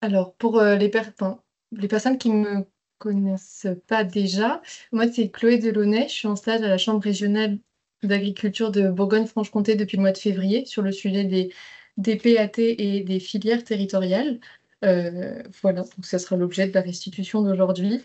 Alors pour, les personnes qui me connaissent pas déjà, moi c'est Chloé Delaunay, je suis en stage à la chambre régionale d'agriculture de Bourgogne-Franche-Comté depuis le mois de février sur le sujet des PAT et des filières territoriales. Voilà, donc ça sera l'objet de la restitution d'aujourd'hui.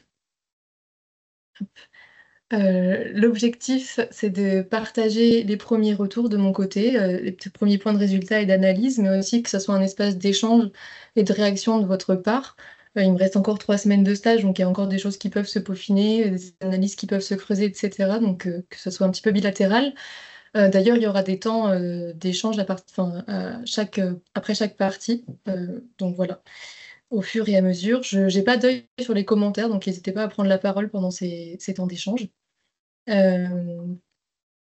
L'objectif, c'est de partager les premiers retours de mon côté, les petits premiers points de résultat et d'analyse, mais aussi que ça soit un espace d'échange et de réaction de votre part. Il me reste encore 3 semaines de stage, donc il y a encore des choses qui peuvent se peaufiner, des analyses qui peuvent se creuser et cetera, donc que ça soit un petit peu bilatéral. D'ailleurs, il y aura des temps, d'échange après chaque partie, donc voilà, au fur et à mesure. Je J'ai pas d'œil sur les commentaires, donc n'hésitez pas à prendre la parole pendant ces temps d'échange. Hem,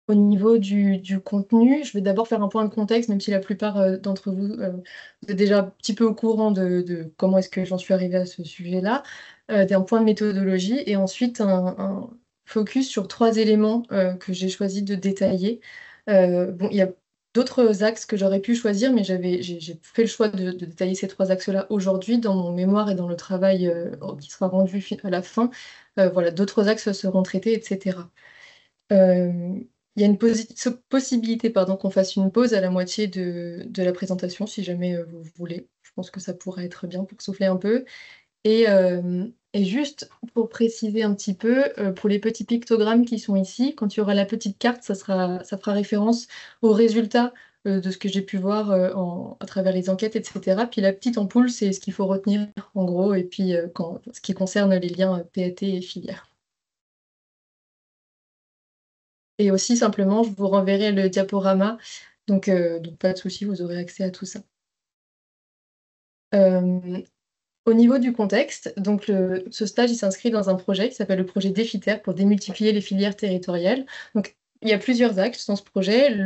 Au niveau du contenu, je vais d'abord faire un point de contexte, même si la plupart, d'entre vous, vous êtes déjà un petit peu au courant de comment est-ce que j'en suis arrivée à ce sujet-là. D'un point de méthodologie et ensuite un focus sur 3 éléments, que j'ai choisi de détailler. Bon, il y a d'autres axes que j'aurais pu choisir, mais j'ai fait le choix de détailler ces 3 axes-là aujourd'hui dans mon mémoire et dans le travail, qui sera rendu à la fin. Voilà, d'autres axes seront traités et cetera. Il y a une possibilité, pardon, qu'on fasse une pause à la moitié de la présentation si jamais, vous voulez. Je pense que ça pourrait être bien pour souffler un peu et juste pour préciser un petit peu, pour les petits pictogrammes qui sont ici, quand il y aura la petite carte, ça fera référence aux résultats, de ce que j'ai pu voir, à travers les enquêtes et cetera. Puis la petite ampoule, c'est ce qu'il faut retenir en gros et puis, ce qui concerne les liens, PAT et filière. Et aussi simplement, je vous renverrai le diaporama, donc pas de souci, vous aurez accès à tout ça. Hem, Au niveau du contexte, donc ce stage, il s'inscrit dans un projet qui s'appelle le projet Défiter pour démultiplier les filières territoriales. Donc il y a plusieurs axes dans ce projet.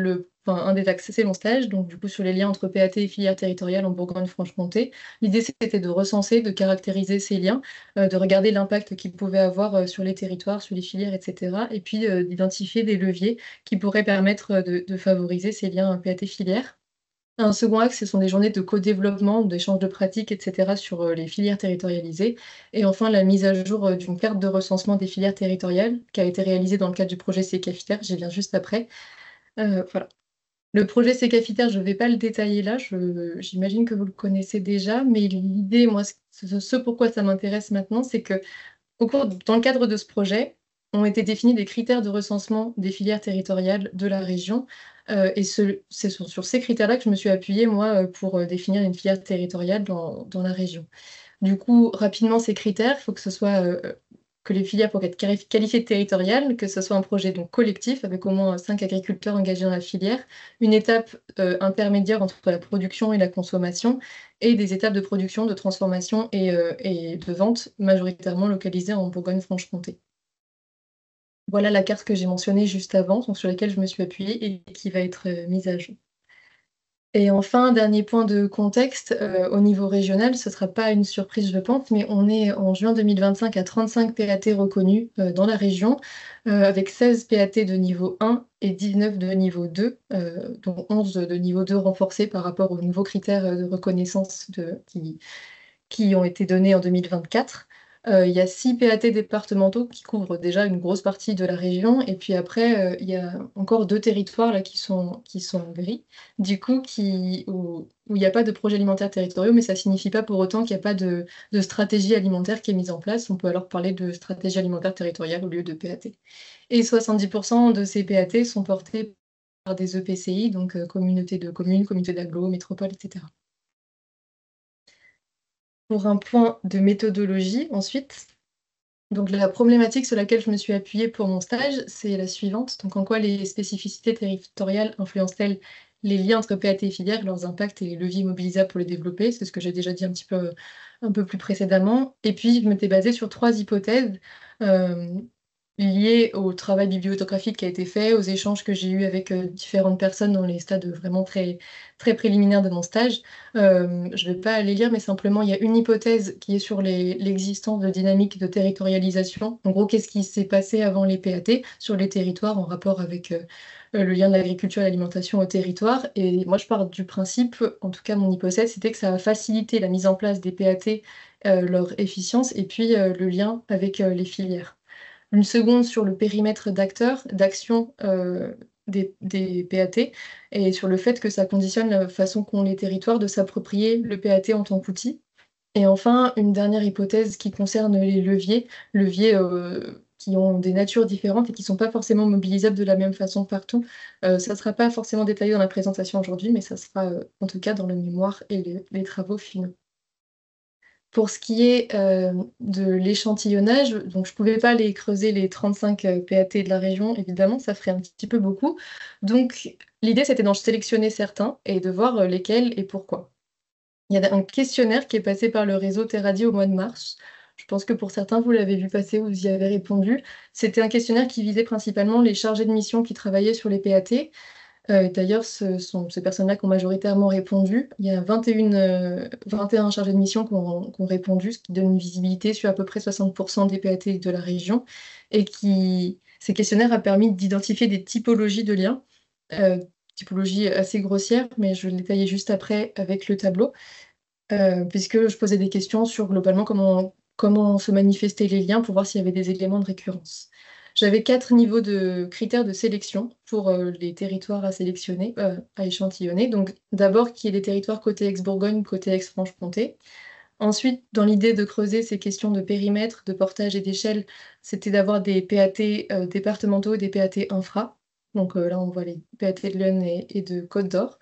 Un des axes, c'est mon stage, donc du coup sur les liens entre PAT et filières territoriales en Bourgogne-Franche-Comté. L'idée, c'était de recenser, de caractériser ces liens, de regarder l'impact qu'ils pouvaient avoir, sur les territoires, sur les filières et cetera et puis, d'identifier des leviers qui pourraient permettre, de favoriser ces liens PAT filières. Un second axe, ce sont des journées de co-développement, d'échange de pratiques et cetera sur, les filières territorialisées et enfin la mise à jour, d'une carte de recensement des filières territoriales qui a été réalisée dans le cadre du projet Secafiter, j'y viens juste après. Voilà. Le projet Secafiter, je ne vais pas le détailler là, j'imagine que vous le connaissez déjà, mais l'idée, moi, ce pourquoi ça m'intéresse maintenant, c'est que dans le cadre de ce projet, ont été définis des critères de recensement des filières territoriales de la région, et c'est sur ces critères-là que je me suis appuyée moi, pour, définir une filière territoriale dans la région. Du coup, rapidement ces critères, il faut que ce soit, que les filières pour être qualifiées de territoriales, que ce soit un projet donc collectif avec au moins 5 agriculteurs engagés dans la filière, une étape, intermédiaire entre la production et la consommation et des étapes de production, de transformation et de vente majoritairement localisées en Bourgogne-Franche-Comté. Voilà la carte que j'ai mentionnée juste avant, donc sur laquelle je me suis appuyée et qui va être, mise à jour. Et enfin, dernier point de contexte, au niveau régional, ce ne sera pas une surprise je pense, mais on est en juin 2025 à 35 PAT reconnus, dans la région, avec 16 PAT de niveau 1 et 19 de niveau 2, dont 11 de niveau 2 renforcés par rapport aux nouveaux critères, de reconnaissance qui ont été donnés en 2024. Il y a 6 PAT départementaux qui couvrent déjà une grosse partie de la région et puis après, il y a encore 2 territoires là qui sont en gris. Du coup où il n'y a pas de projets alimentaires territoriaux, mais ça signifie pas pour autant qu'il n'y a pas de stratégie alimentaire qui est mise en place. On peut alors parler de stratégie alimentaire territoriale au lieu de PAT. Et 70 de ces PAT sont portés par des EPCI, donc communautés de communes, communautés d'agglo, métropoles et cetera. Pour un point de méthodologie ensuite, donc la problématique sur laquelle je me suis appuyée pour mon stage, c'est la suivante. Donc en quoi les spécificités territoriales influencent-elles les liens entre PAT et filières, leurs impacts et les leviers mobilisables pour les développer? C'est ce que j'ai déjà dit un peu plus précédemment. Et puis je m'étais basée sur 3 hypothèses, hem, liées au travail bibliographique qui a été fait, aux échanges que j'ai eus avec, différentes personnes dans les stades, vraiment très très préliminaires de mon stage. Je ne vais pas les lire, mais simplement, il y a une hypothèse qui est sur l'existence de dynamiques de territorialisation. En gros, qu'est-ce qui s'est passé avant les PAT sur les territoires en rapport avec, le lien de l'agriculture et l'alimentation au territoire. Et moi, je pars du principe, en tout cas mon hypothèse, c'était que ça va faciliter la mise en place des PAT, leur efficience et puis le lien avec les filières. Une seconde sur le périmètre d'acteurs, d'action des PAT et sur le fait que ça conditionne la façon qu'ont les territoires de s'approprier le PAT en tant qu'outil. Et enfin, une dernière hypothèse qui concerne les leviers qui ont des natures différentes et qui ne sont pas forcément mobilisables de la même façon partout. Ça ne sera pas forcément détaillé dans la présentation aujourd'hui, mais ça sera en tout cas dans le mémoire et les travaux finaux. Pour ce qui est de l'échantillonnage, donc je ne pouvais pas aller creuser les 35 PAT de la région, évidemment, ça ferait un petit peu beaucoup. Donc l'idée, c'était d'en sélectionner certains et de voir lesquels et pourquoi. Il y a un questionnaire qui est passé par le réseau Terradi au mois de mars. Je pense que pour certains, vous l'avez vu passer ou vous y avez répondu. C'était un questionnaire qui visait principalement les chargés de mission qui travaillaient sur les PAT. D'ailleurs, ce sont ces personnes-là qui ont majoritairement répondu. Il y a 21 chargés de mission qui ont répondu, ce qui donne une visibilité sur à peu près 60% des PAT de la région. Et ces questionnaires a permis d'identifier des typologies de liens, typologies assez grossières, mais je vais le détailler juste après avec le tableau. Puisque je posais des questions sur globalement comment se manifestaient les liens pour voir s'il y avait des éléments de récurrence. J'avais 4 niveaux de critères de sélection pour les territoires à sélectionner, à échantillonner. Donc d'abord qu'il y ait des territoires côté Aix-Bourgogne, côté Aix-Franche-Comté. Ensuite, dans l'idée de creuser ces questions de périmètre, de portage et d'échelle, c'était d'avoir des PAT départementaux et des PAT infra. Donc là, on voit les PAT de l'Yonne et de Côte-d'Or.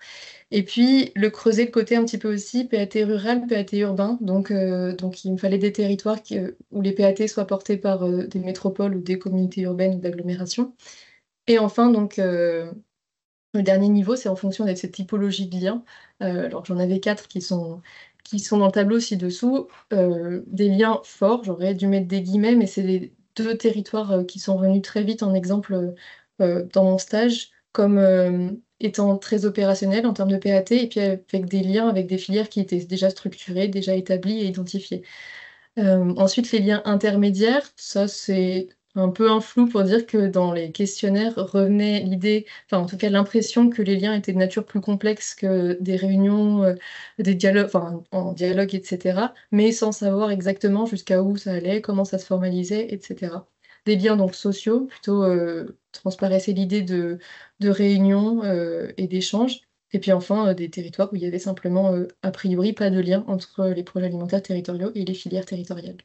Et puis, creuser le côté un petit peu aussi PAT rural, PAT urbain. Donc il me fallait des territoires où les PAT soient portés par des métropoles ou des communautés urbaines ou d'agglomération. Et enfin, donc, le dernier niveau, c'est en fonction de cette typologie de liens. Alors, j'en avais 4 qui sont dans le tableau ci-dessous. Des liens forts, j'aurais dû mettre des guillemets, mais c'est les 2 territoires qui sont venus très vite en exemple dans mon stage, comme étant très opérationnels en termes de PAT, et puis avec des liens avec des filières qui étaient déjà structurées, déjà établies et identifiées. Ensuite, les liens intermédiaires, ça c'est un peu un flou pour dire que dans les questionnaires revenait l'idée, enfin en tout cas l'impression que les liens étaient de nature plus complexe que des réunions, des dialogues, enfin en dialogue, etc. Mais sans savoir exactement jusqu'à où ça allait, comment ça se formalisait, etc. Des liens donc sociaux, plutôt transparaissait l'idée de réunions et d'échanges. Et puis enfin, des territoires où il y avait simplement, a priori, pas de lien entre les projets alimentaires territoriaux et les filières territoriales.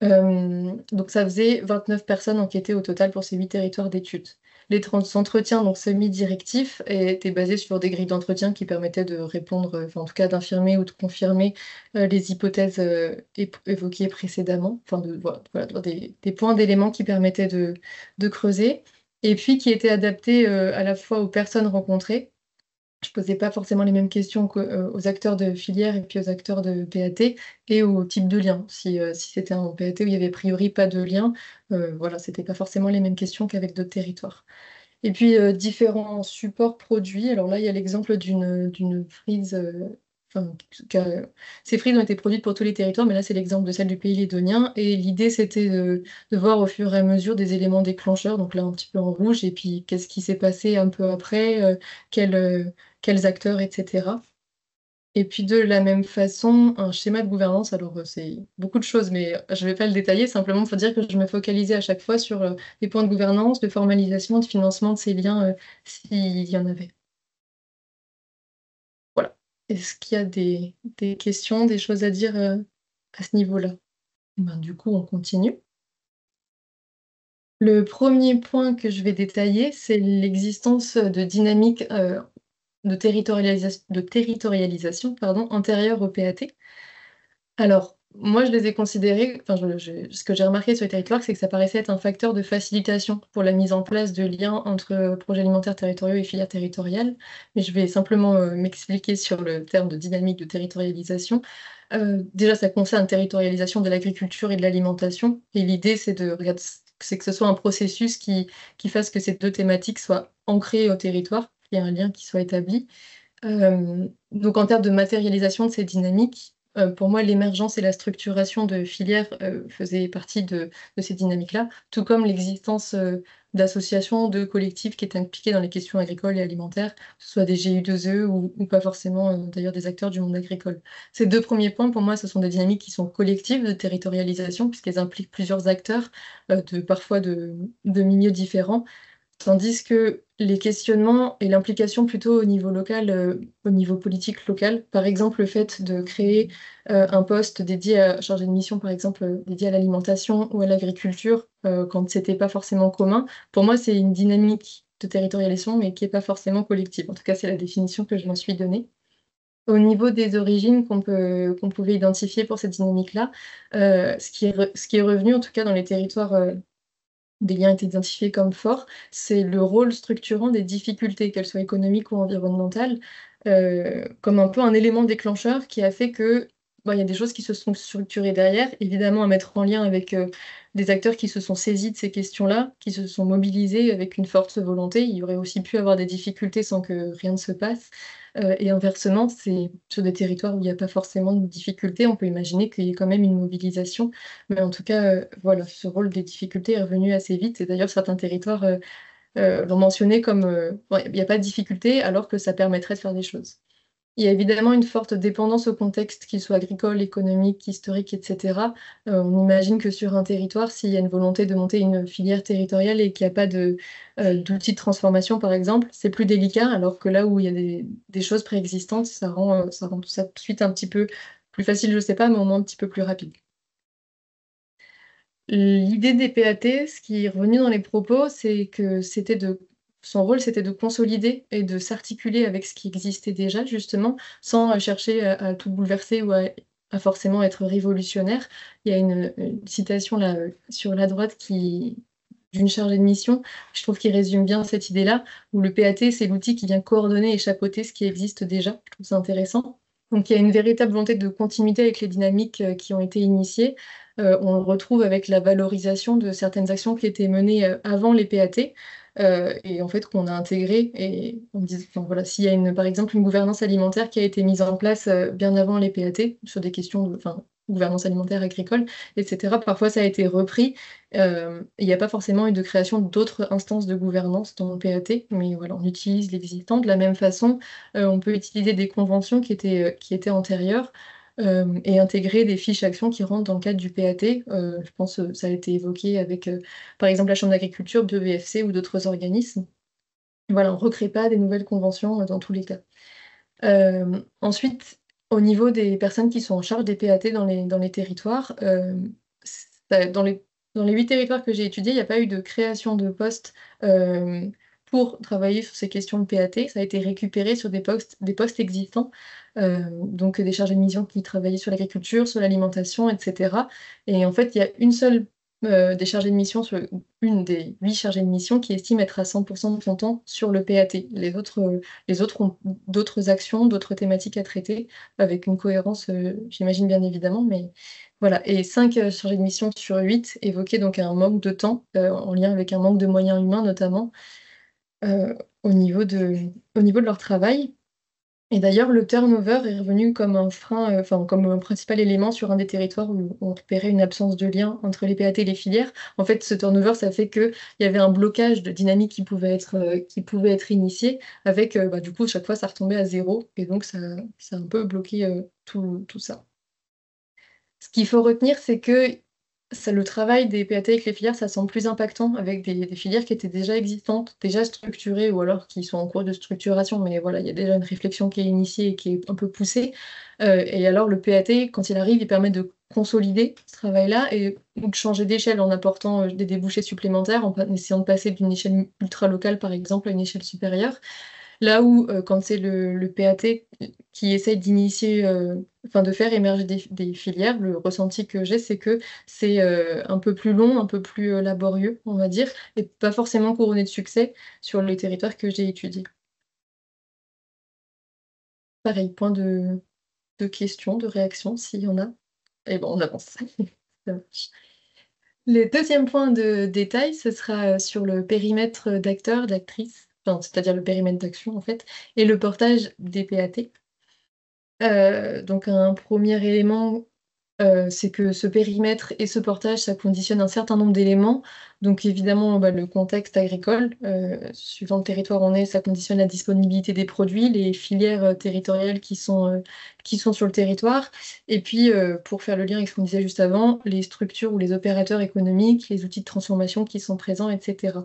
Donc ça faisait 29 personnes enquêtées au total pour ces 8 territoires d'études. Les entretiens donc semi-directifs étaient basés sur des grilles d'entretien qui permettaient de répondre, enfin en tout cas d'infirmer ou de confirmer, les hypothèses, évoquées précédemment. Enfin voilà, des points d'éléments qui permettaient de creuser et puis qui étaient adaptés, à la fois aux personnes rencontrées. Je posais pas forcément les mêmes questions aux acteurs de filière et puis aux acteurs de PAT et au type de lien. Si c'était un PAT où il y avait a priori pas de lien, voilà, c'était pas forcément les mêmes questions qu'avec d'autres territoires. Et puis, différents supports produits. Alors là, il y a l'exemple d'une frise, enfin, ces frises ont été produites pour tous les territoires, mais là, c'est l'exemple de celle du pays lédonien. Et l'idée, c'était de voir au fur et à mesure des éléments déclencheurs, donc là, un petit peu en rouge, et puis qu'est-ce qui s'est passé un peu après, quels acteurs, etc. Et puis de la même façon, un schéma de gouvernance, alors c'est beaucoup de choses, mais je ne vais pas le détailler, simplement pour dire que je me focalisais à chaque fois sur les points de gouvernance, de formalisation, de financement de ces liens, s'il y en avait. Voilà. Est-ce qu'il y a des questions, des choses à dire à ce niveau-là? Ben, du coup, on continue. Le premier point que je vais détailler, c'est l'existence de dynamiques de territorialisation pardon, antérieure au PAT. Alors, moi, je les ai considérés, enfin, ce que j'ai remarqué sur les territoires, c'est que ça paraissait être un facteur de facilitation pour la mise en place de liens entre projets alimentaires territoriaux et filières territoriales. Mais je vais simplement m'expliquer sur le terme de dynamique de territorialisation. Déjà, ça concerne territorialisation de l'agriculture et de l'alimentation. Et l'idée, c'est que ce soit un processus qui fasse que ces 2 thématiques soient ancrées au territoire, qu'il y ait un lien qui soit établi. Donc en termes de matérialisation de ces dynamiques, pour moi, l'émergence et la structuration de filières faisaient partie de ces dynamiques-là, tout comme l'existence d'associations, de collectifs qui étaient impliqués dans les questions agricoles et alimentaires, que ce soit des GU2E ou pas forcément d'ailleurs des acteurs du monde agricole. Ces deux premiers points, pour moi, ce sont des dynamiques qui sont collectives de territorialisation, puisqu'elles impliquent plusieurs acteurs, parfois de milieux différents. Tandis que les questionnements et l'implication plutôt au niveau local, au niveau politique local, par exemple, le fait de créer, un poste dédié à chargé de mission, par exemple, dédié à l'alimentation ou à l'agriculture, quand c'était pas forcément commun, pour moi, c'est une dynamique de territorialisation, mais qui est pas forcément collective. En tout cas, c'est la définition que je m'en suis donnée. Au niveau des origines qu'on pouvait identifier pour cette dynamique-là, ce qui est revenu, en tout cas dans les territoires, des liens étaient identifiés comme forts, c'est le rôle structurant des difficultés, qu'elles soient économiques ou environnementales, comme un peu un élément déclencheur qui a fait que, bah, il y a des choses qui se sont structurées derrière, évidemment à mettre en lien avec, des acteurs qui se sont saisis de ces questions-là, qui se sont mobilisés avec une forte volonté. Il y aurait aussi pu avoir des difficultés sans que rien ne se passe, et inversement, c'est sur des territoires où il y a pas forcément de difficultés, on peut imaginer qu'il y ait quand même une mobilisation. Mais en tout cas, voilà, ce rôle des difficultés est revenu assez vite et d'ailleurs certains territoires, l'ont mentionné comme, ouais, il y a pas de difficulté alors que ça permettrait de faire des choses. Il y a évidemment une forte dépendance au contexte, qu'il soit agricole, économique, historique et cetera. On imagine que sur un territoire, s'il y a une volonté de monter une filière territoriale et qu'il y a pas d'outils de transformation par exemple, c'est plus délicat alors que là où il y a des choses préexistantes, ça rend tout ça tout de suite un petit peu plus facile, je sais pas, mais au moins un petit peu plus rapide. L'idée des PAT, ce qui est revenu dans les propos, c'est que son rôle, c'était de consolider et de s'articuler avec ce qui existait déjà justement, sans, chercher à tout bouleverser ou à forcément être révolutionnaire. Il y a une citation là, sur la droite qui d'une chargée de mission, je trouve qui résume bien cette idée-là, où le PAT, c'est l'outil qui vient coordonner et chapeauter ce qui existe déjà. Je trouve ça intéressant. Donc il y a une véritable volonté de continuité avec les dynamiques, qui ont été initiées. On le retrouve avec la valorisation de certaines actions qui étaient menées, avant les PAT, et en fait qu'on a intégrées et on dit enfin voilà, s'il y a par exemple une gouvernance alimentaire qui a été mise en place, bien avant les PAT sur des questions de enfin, gouvernance alimentaire agricole et cetera. Parfois ça a été repris, il y a pas forcément eu de création d'autres instances de gouvernance dans le PAT, mais voilà, on utilise l'existant. De la même façon, on peut utiliser des conventions qui étaient antérieures, et intégrer des fiches actions qui rentrent dans le cadre du PAT. Je pense, ça a été évoqué avec, par exemple, la chambre d'agriculture, BEVFC ou d'autres organismes. Voilà, on ne recrée pas des nouvelles conventions, dans tous les cas. Ensuite, au niveau des personnes qui sont en charge des PAT dans les territoires, ça dans les 8 territoires que j'ai étudiés, il n'y a pas eu de création de postes, pour travailler sur ces questions de PAT. Ça a été récupéré sur des postes existants, donc des chargés de mission qui travaillaient sur l'agriculture, sur l'alimentation et cetera et en fait, il y a une seule, des chargés de mission sur une des 8 chargés de mission qui estime être à 100 de son temps sur le PAT. Les autres ont d'autres actions, d'autres thématiques à traiter, avec une cohérence, j'imagine bien évidemment, mais voilà et 5 chargés de mission sur 8 évoquaient donc un manque de temps, en lien avec un manque de moyens humains notamment, heu, au niveau de leur travail et d'ailleurs le turnover est revenu comme un frein, enfin comme un principal élément sur un des territoires où on repérait une absence de lien entre les PAT et les filières. En fait, ce turnover, ça fait qu'il y avait un blocage de dynamique qui pouvait être initié avec, bah, du coup, chaque fois, ça retombait à zéro et donc ça a un peu bloqué, tout ça. Ce qu'il faut retenir, c'est que le travail des PAT avec les filières, ça semble plus impactant avec des filières qui étaient déjà existantes, déjà structurées ou alors qui sont en cours de structuration. Mais voilà, il y a déjà une réflexion qui est initiée et qui est un peu poussée. Et alors le PAT, quand il arrive, il permet de consolider ce travail-là et ou de changer d'échelle en apportant des débouchés supplémentaires, en essayant de passer d'une échelle ultra locale, par exemple, à une échelle supérieure. Là où, quand c'est le PAT qui essaye d'initier, enfin de faire émerger des filières, le ressenti que j'ai, c'est que c'est, un peu plus long, un peu plus, laborieux, on va dire et pas forcément couronné de succès sur les territoires que j'ai étudiés. Pareil, point de questions, de réactions, s'il y en a et ben, on avance. Ça marche. Le deuxième point de détail, ce sera, sur le périmètre, d'acteurs, d'actrices, enfin, c'est-à-dire le périmètre d'action, en fait et le portage des PAT. Donc un premier élément, c'est que ce périmètre et ce portage, ça conditionne un certain nombre d'éléments. Donc évidemment, bah, le contexte agricole, suivant le territoire où on est, ça conditionne la disponibilité des produits, les filières, territoriales qui sont sur le territoire. Et puis, pour faire le lien avec ce qu'on disait juste avant, les structures ou les opérateurs économiques, les outils de transformation qui sont présents et cetera.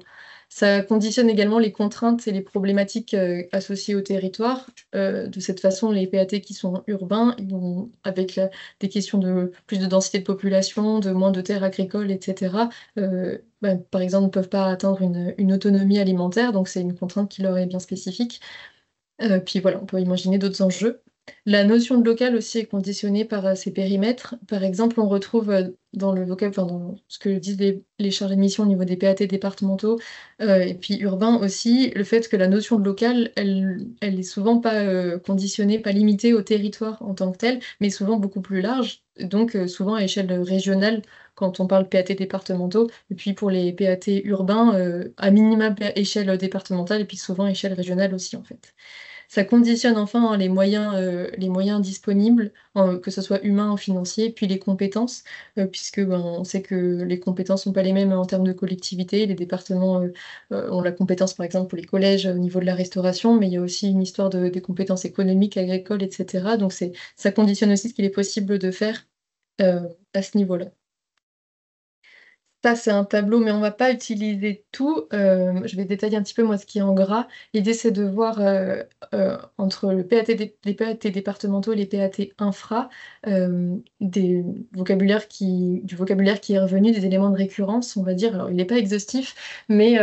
Ça conditionne également les contraintes et les problématiques, associées au territoire. De cette façon, les PAT qui sont urbains, ils vont avec des questions de plus de densité de population, de moins de terres agricoles, et cetera, bah, par exemple, ne peuvent pas atteindre une autonomie alimentaire, donc c'est une contrainte qui leur est bien spécifique. Puis voilà, on peut imaginer d'autres enjeux. La notion de local aussi est conditionnée par, ces périmètres. Par exemple, on retrouve, dans le enfin dans ce que disent les chargés de mission au niveau des PAT départementaux, et puis urbains aussi, le fait que la notion de local, elle est souvent pas, conditionnée, pas limitée au territoire en tant que tel, mais souvent beaucoup plus large, donc souvent à échelle, régionale quand on parle PAT départementaux et puis pour les PAT urbains, à minima échelle départementale et puis souvent échelle régionale aussi, en fait. Ça conditionne enfin, hein, les moyens disponibles, que ce soit humains ou financiers, puis les compétences, puisque, ben, on sait que les compétences sont pas les mêmes en termes de collectivité. Les départements, ont la compétence, par exemple, pour les collèges, au niveau de la restauration, mais il y a aussi une histoire des compétences économiques, agricoles et cetera. Donc ça conditionne aussi ce qu'il est possible de faire, à ce niveau-là. Ça, c'est un tableau, mais on va pas utiliser tout. Je vais détailler un petit peu, moi, ce qui est en gras. L'idée, c'est de voir, entre le PAT les PAT départementaux et les PAT infra, du vocabulaire qui est revenu, des éléments de récurrence, on va dire. Alors, il n'est pas exhaustif, mais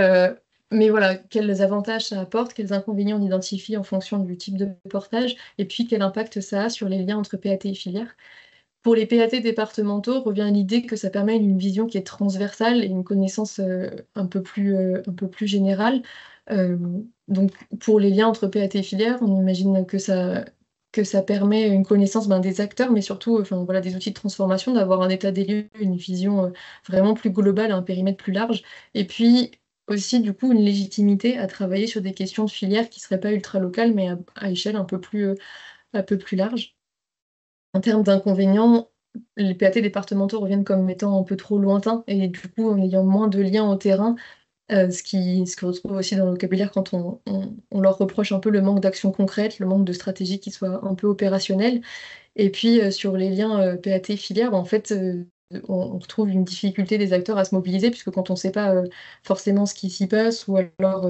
voilà, quels avantages ça apporte, quels inconvénients on identifie en fonction du type de portage, et puis quel impact ça a sur les liens entre PAT et filière. Pour les PAT départementaux, revient l'idée que ça permet une vision qui est transversale et une connaissance, un peu plus générale. Donc pour les liens entre PAT et filière, on imagine que ça permet une connaissance, ben, des acteurs, mais surtout, enfin voilà, des outils de transformation, d'avoir un état des lieux, une vision, vraiment plus globale, un périmètre plus large. Et puis aussi, du coup, une légitimité à travailler sur des questions de filière qui seraient pas ultra locales, mais à échelle un peu plus large. En termes d'inconvénients, les PAT départementaux reviennent comme étant un peu trop lointains et du coup, en ayant moins de liens au terrain, ce qu'on retrouve aussi dans le vocabulaire quand on leur reproche un peu le manque d'action concrète, le manque de stratégie qui soit un peu opérationnelle. Et puis, sur les liens, PAT filière, bah, en fait, on retrouve une difficulté des acteurs à se mobiliser puisque quand on ne sait pas, forcément ce qui s'y passe ou alors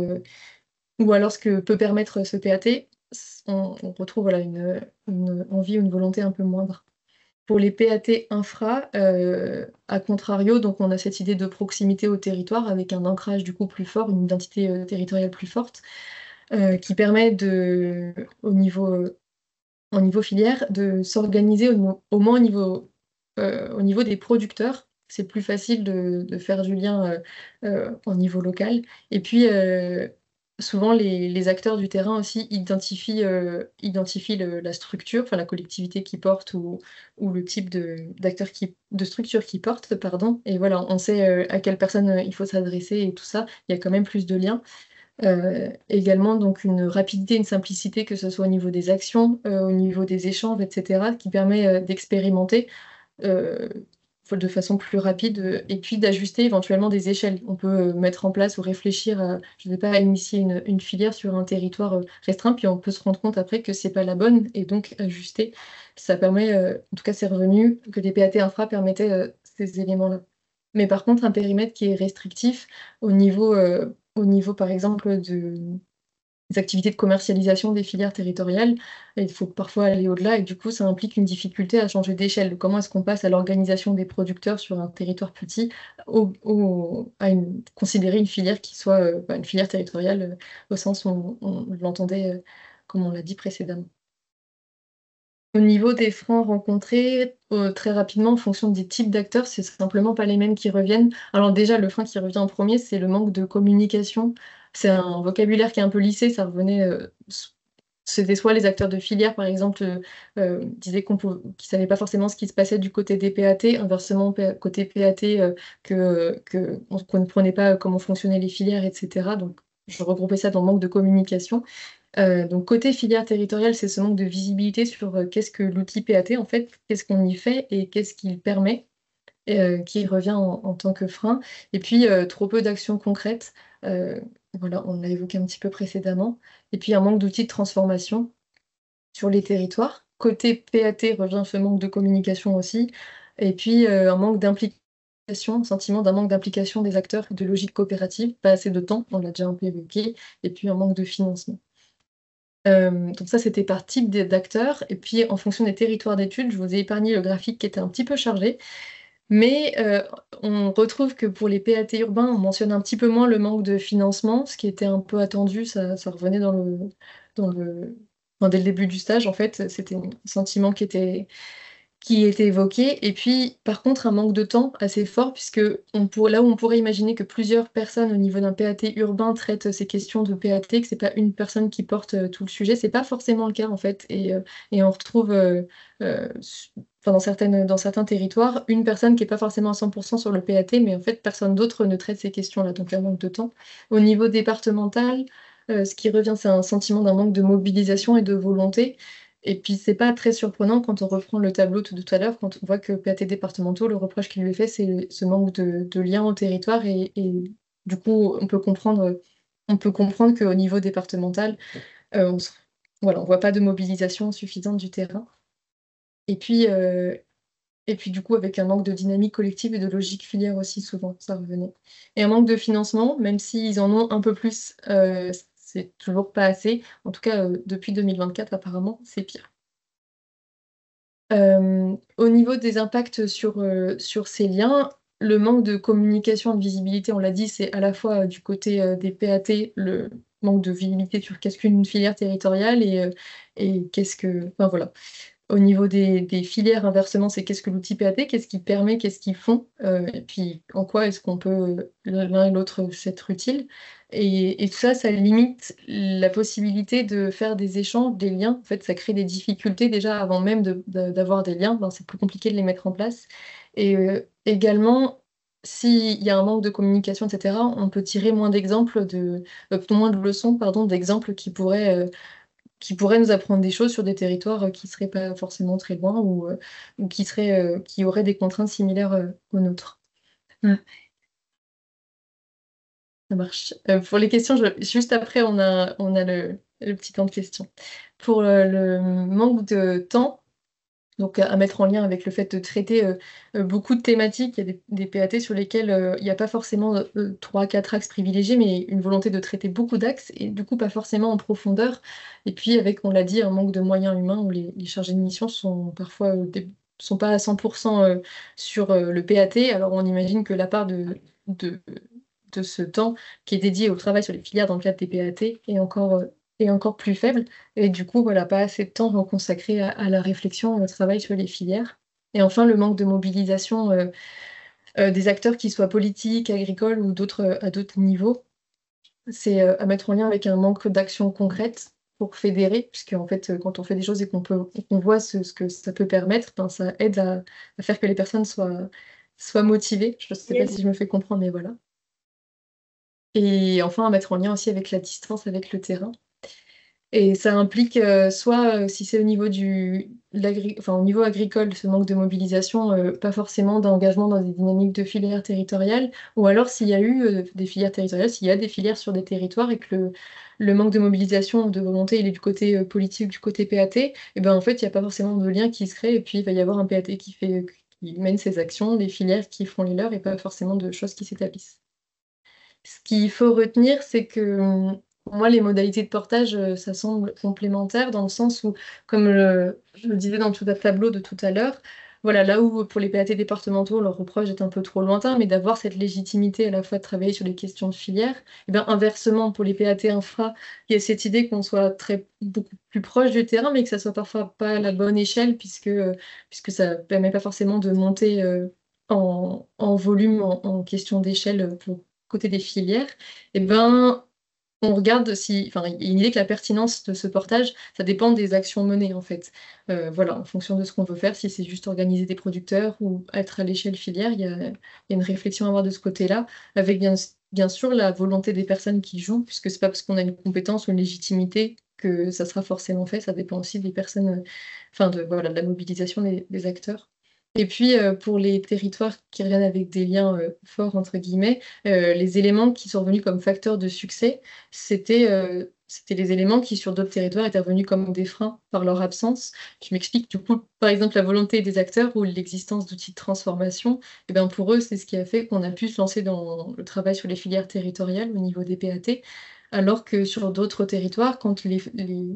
ce que peut permettre ce PAT, on retrouve voilà une envie ou une volonté un peu moindre. Pour les PAT infra, à contrario, donc on a cette idée de proximité au territoire avec un ancrage du coup plus fort, une identité, territoriale plus forte, qui permet au niveau filière, de s'organiser au moins au niveau des producteurs. C'est plus facile de faire du lien, au niveau local et puis, souvent les acteurs du terrain aussi identifient la structure, enfin la collectivité qui porte ou le type de structure qui porte, pardon et voilà, on sait, à quelle personne, il faut s'adresser et tout ça. Il y a quand même plus de liens. Également donc une rapidité, une simplicité, que ce soit au niveau des actions, au niveau des échanges et cetera, qui permet, d'expérimenter, heu, de façon plus rapide, et puis d'ajuster éventuellement des échelles. On peut, mettre en place ou réfléchir à, je sais pas, à initier une filière sur un territoire, restreint, puis on peut se rendre compte après que c'est pas la bonne et donc ajuster. Ça permet, en tout cas c'est revenu que les PAT infra permettaient, ces éléments-là. Mais par contre un périmètre qui est restrictif au niveau par exemple des activités de commercialisation des filières territoriales, et il faut parfois aller au-delà et du coup, ça implique une difficulté à changer d'échelle. Comment est-ce qu'on passe à l'organisation des producteurs sur un territoire petit à considérer une filière qui soit, bah, une filière territoriale, au sens où on l'entendait, comme on l'a dit précédemment. Au niveau des freins rencontrés, très rapidement, en fonction des types d'acteurs, c'est simplement pas les mêmes qui reviennent. Alors déjà, le frein qui revient en premier, c'est le manque de communication. C'est un vocabulaire qui est un peu lissé, ça revenait, c'était soit les acteurs de filière, par exemple, disaient qu'ils savaient pas forcément ce qui se passait du côté des PAT, inversement côté PAT, qu'on ne comprenait pas comment fonctionnaient les filières et cetera. Donc je regroupais ça dans le manque de communication. Donc côté filière territoriale, c'est ce manque de visibilité sur qu'est-ce que l'outil PAT en fait, qu'est-ce qu'on y fait et qu'est-ce qu'il permet, qui revient en tant que frein. Et puis trop peu d'actions concrètes. Euh, voilà, on l'a évoqué un petit peu précédemment. Et puis un manque d'outils de transformation sur les territoires. Côté PAT revient ce manque de communication aussi. Et puis un manque d'implication, un sentiment d'un manque d'implication des acteurs de logique coopérative, pas assez de temps, on l'a déjà un peu évoqué, et puis un manque de financement. Donc ça, c'était par type d'acteurs. Et puis, en fonction des territoires d'études, je vous ai épargné le graphique qui était un petit peu chargé. Mais on retrouve que pour les PAT urbains, on mentionne un petit peu moins le manque de financement, ce qui était un peu attendu. Ça revenait enfin, dès le début du stage, en fait. C'était un sentiment qui était évoqué. Et puis, par contre, un manque de temps assez fort, puisque là où on pourrait imaginer que plusieurs personnes au niveau d'un PAT urbain traitent ces questions de PAT, que c'est pas une personne qui porte tout le sujet, c'est pas forcément le cas en fait. Et on retrouve enfin, dans certains territoires une personne qui est pas forcément à 100% sur le PAT, mais en fait personne d'autre ne traite ces questions-là, donc un manque de temps. Au niveau départemental, ce qui revient, c'est un sentiment d'un manque de mobilisation et de volonté. Et puis, c'est pas très surprenant quand on reprend le tableau tout à l'heure, quand on voit que PAT départementaux, le reproche qu'il lui est fait, c'est ce manque de lien au territoire. Et du coup, on peut comprendre qu'au niveau départemental, euh, on se- voilà, on voit pas de mobilisation suffisante du terrain. Et puis, euh, et puis, du coup, avec un manque de dynamique collective et de logique filière aussi, souvent, ça revenait. Et un manque de financement, même s'ils en ont un peu plus, c'est toujours pas assez. En tout cas, depuis 2024, apparemment, c'est pire. Au niveau des impacts sur ces liens, le manque de communication et de visibilité, on l'a dit, c'est à la fois du côté des PAT, le manque de visibilité sur qu'est-ce qu'une filière territoriale et qu'est-ce que. Enfin voilà. Au niveau des filières, inversement, c'est qu'est-ce que l'outil PAT, qu'est-ce qui permet, qu'est-ce qu'ils font, et puis en quoi est-ce qu'on peut l'un et l'autre s'être utile. Et tout ça, ça limite la possibilité de faire des échanges, des liens. En fait, ça crée des difficultés déjà avant même d'avoir des liens. Ben, c'est plus compliqué de les mettre en place. Et également, s'il y a un manque de communication, etc., on peut tirer moins d'exemples moins de leçons, pardon, d'exemples qui pourraient nous apprendre des choses sur des territoires qui seraient pas forcément très loin ou qui auraient des contraintes similaires aux nôtres. Mm. Ça marche. Pour les questions, juste après, on a le petit temps de questions. Pour le manque de temps, donc à mettre en lien avec le fait de traiter beaucoup de thématiques, il y a des PAT sur lesquels il n'y a pas forcément 3, 4 axes privilégiés, mais une volonté de traiter beaucoup d'axes, et du coup pas forcément en profondeur. Et puis avec, on l'a dit, un manque de moyens humains où les chargés de mission sont parfois sont pas à 100% sur le PAT. Alors on imagine que la part de, de ce temps qui est dédié au travail sur les filières dans le cadre des PAT est encore plus faible. Et du coup, voilà, pas assez de temps consacré à la réflexion et au travail sur les filières. Et enfin, le manque de mobilisation des acteurs, qui soient politiques, agricoles ou à d'autres niveaux. C'est à mettre en lien avec un manque d'action concrète pour fédérer, puisque en fait, quand on fait des choses et qu'on voit ce que ça peut permettre, ben, ça aide à faire que les personnes soient motivées. Je ne sais pas si je me fais comprendre, mais voilà. Et enfin, à mettre en lien aussi avec la distance avec le terrain. Et ça implique soit, si c'est au niveau enfin, au niveau agricole, ce manque de mobilisation, pas forcément d'engagement dans des dynamiques de filières territoriales, ou alors s'il y a eu des filières territoriales, s'il y a des filières sur des territoires et que le manque de mobilisation ou de volonté, il est du côté politique, du côté PAT, et ben en fait, il n'y a pas forcément de lien qui se crée, et puis il va y avoir un PAT qui mène ses actions, des filières qui font les leurs, et pas forcément de choses qui s'établissent. Ce qu'il faut retenir, c'est que pour moi, les modalités de portage, ça semble complémentaire dans le sens où, comme je le disais dans tout le tableau de tout à l'heure, voilà, là où pour les PAT départementaux, leur reproche est un peu trop lointain, mais d'avoir cette légitimité à la fois de travailler sur les questions de filière, et bien inversement, pour les PAT infra, il y a cette idée qu'on soit beaucoup plus proche du terrain, mais que ça soit parfois pas à la bonne échelle, puisque ça permet pas forcément de monter en volume, en question d'échelle pour côté des filières, eh ben, on regarde si, enfin, il y a une idée que la pertinence de ce portage, ça dépend des actions menées en fait. Voilà, en fonction de ce qu'on veut faire, si c'est juste organiser des producteurs ou être à l'échelle filière, il y a une réflexion à avoir de ce côté-là, avec bien sûr la volonté des personnes qui jouent, puisque c'est pas parce qu'on a une compétence ou une légitimité que ça sera forcément fait. Ça dépend aussi des personnes, enfin voilà, de la mobilisation des acteurs. Et puis, pour les territoires qui reviennent avec des liens forts, entre guillemets, les éléments qui sont revenus comme facteurs de succès, c'était les éléments qui, sur d'autres territoires, étaient revenus comme des freins par leur absence. Je m'explique, du coup, par exemple, la volonté des acteurs ou l'existence d'outils de transformation, eh ben, pour eux, c'est ce qui a fait qu'on a pu se lancer dans le travail sur les filières territoriales au niveau des PAT. Alors que sur d'autres territoires, quand les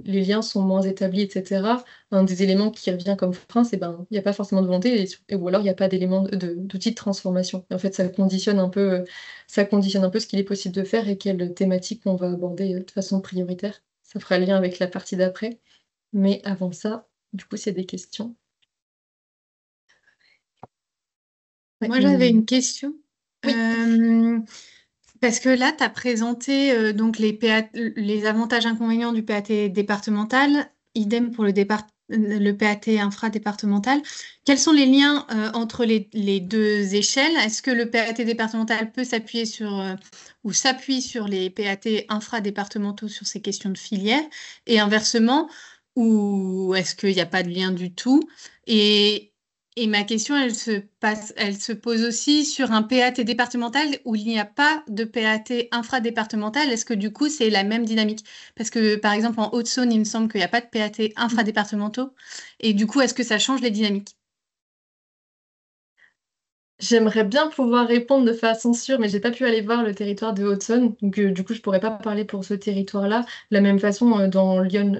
liens sont moins établis, etc., un des éléments qui revient comme frein, c'est ben, il n'y a pas forcément de volonté, ou alors il n'y a pas d'éléments d'outils de transformation. Et en fait, ça conditionne un peu ce qu'il est possible de faire et quelles thématiques on va aborder de façon prioritaire. Ça fera le lien avec la partie d'après. Mais avant ça, du coup, c'est des questions. Ouais, Moi, j'avais une question. Oui. Euh, Parce que là, tu as présenté donc les avantages inconvénients du PAT départemental, idem pour le PAT infradépartemental. Quels sont les liens entre les deux échelles? Est-ce que le PAT départemental peut s'appuyer sur ou s'appuie sur les PAT infradépartementaux sur ces questions de filière et inversement, ou est-ce qu'il n'y a pas de lien du tout? Et et ma question, elle se pose aussi sur un PAT départemental où il n'y a pas de PAT infradépartemental. Est-ce que du coup, c'est la même dynamique? Parce que, par exemple, en Haute-Saône, il me semble qu'il n'y a pas de PAT infradépartementaux. Et du coup, est-ce que ça change les dynamiques? J'aimerais bien pouvoir répondre de façon sûre, mais j'ai pas pu aller voir le territoire de Haute-Saône, donc du coup je pourrais pas parler pour ce territoire-là. De la même façon, dans Lyon,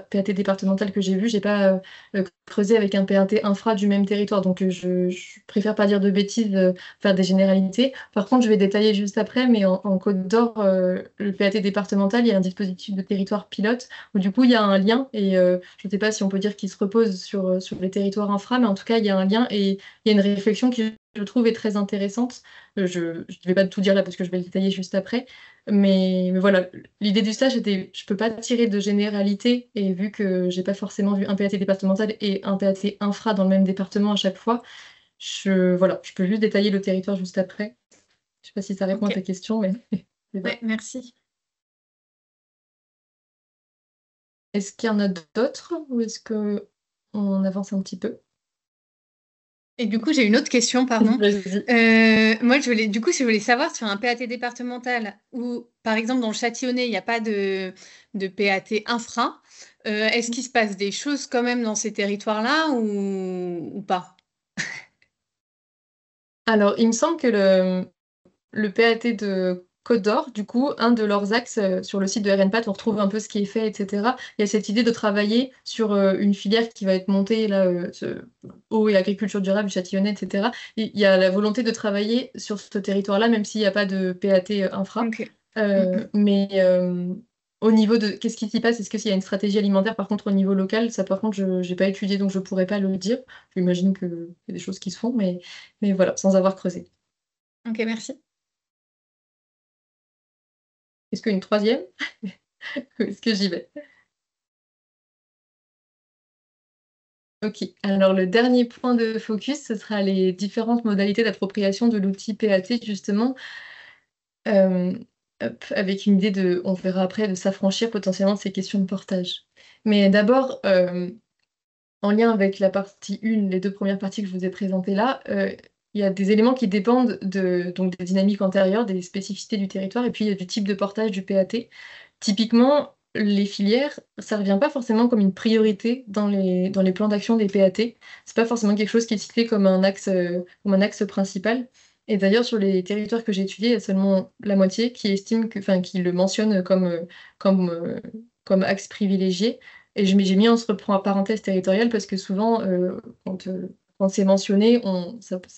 PAT départemental que j'ai vu, j'ai pas creusé avec un PAT infra du même territoire, donc je préfère pas dire de bêtises, faire des généralités. Par contre, je vais détailler juste après, mais en Côte d'Or, le PAT départemental, il y a un dispositif de territoire pilote, où du coup il y a un lien, et je ne sais pas si on peut dire qu'il se repose sur les territoires infra, mais en tout cas il y a un lien et il y a une réflexion qui je trouve est très intéressante. Je ne vais pas tout dire là parce que je vais le détailler juste après. Mais voilà, l'idée du stage était, je peux pas tirer de généralité et vu que j'ai pas forcément vu un PAT départemental et un PAT infra dans le même département à chaque fois, voilà, je peux juste détailler le territoire juste après. Je sais pas si ça répond Ok, à ta question, mais, mais voilà. ouais, merci. Est-ce qu'il y en a d'autres ou est-ce que on avance un petit peu? Et du coup, j'ai une autre question, pardon. Vas-y. Moi, je voulais savoir sur un PAT départemental où, par exemple, dans le Châtillonnais, il n'y a pas de PAT infra. Est-ce qu'il se passe des choses quand même dans ces territoires-là ou pas? Alors, il me semble que le PAT de Côte d'Or, du coup, un de leurs axes sur le site de RNPAT, on retrouve un peu ce qui est fait, etc. Il y a cette idée de travailler sur une filière qui va être montée, là, eau et agriculture durable du Châtillonnais, etc. Il y a la volonté de travailler sur ce territoire-là, même s'il n'y a pas de PAT infra. Ok. Mais au niveau de qu'est-ce qui s'y passe, est-ce qu'il y a une stratégie alimentaire, par contre, au niveau local, ça, par contre, je n'ai pas étudié, donc je ne pourrais pas le dire. J'imagine qu'il y a des choses qui se font, mais voilà, sans avoir creusé. Ok, merci. Est-ce qu'une troisième? Est-ce que j'y vais? Ok, alors le dernier point de focus, ce sera les différentes modalités d'appropriation de l'outil PAT, justement, euh, hop, avec une idée de, on verra après, de s'affranchir potentiellement de ces questions de portage. Mais d'abord, en lien avec la partie 1, les deux premières parties que je vous ai présentées là, il y a des éléments qui dépendent donc des dynamiques antérieures, des spécificités du territoire, et puis du type de portage du PAT. Typiquement, les filières, ça revient pas forcément comme une priorité dans les plans d'action des PAT. C'est pas forcément quelque chose qui est cité comme un axe principal. Et d'ailleurs, sur les territoires que j'ai étudiés, il y a seulement la moitié qui estime enfin, qui le mentionne comme, euh, comme axe privilégié. Et j'ai mis entre parenthèses territoriale parce que souvent, quand c'est mentionné,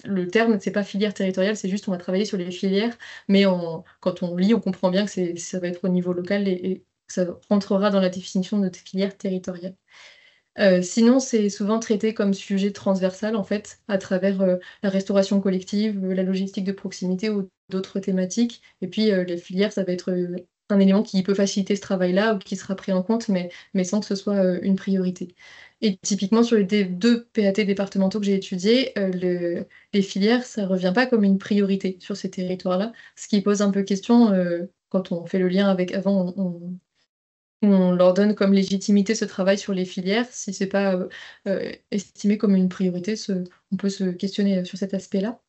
le terme, c'est pas filière territoriale, c'est juste on va travailler sur les filières, mais quand on lit, on comprend bien que ça va être au niveau local et ça rentrera dans la définition de notre filière territoriale. Sinon, c'est souvent traité comme sujet transversal, en fait, à travers la restauration collective, la logistique de proximité ou d'autres thématiques. Et puis, les filières, ça va être un élément qui peut faciliter ce travail-là ou qui sera pris en compte, mais sans que ce soit une priorité. Et typiquement, sur les deux PAT départementaux que j'ai étudiés, les filières, ça ne revient pas comme une priorité sur ces territoires-là, ce qui pose un peu question quand on fait le lien avec avant. on leur donne comme légitimité ce travail sur les filières. Si c'est pas estimé comme une priorité, on peut se questionner sur cet aspect-là.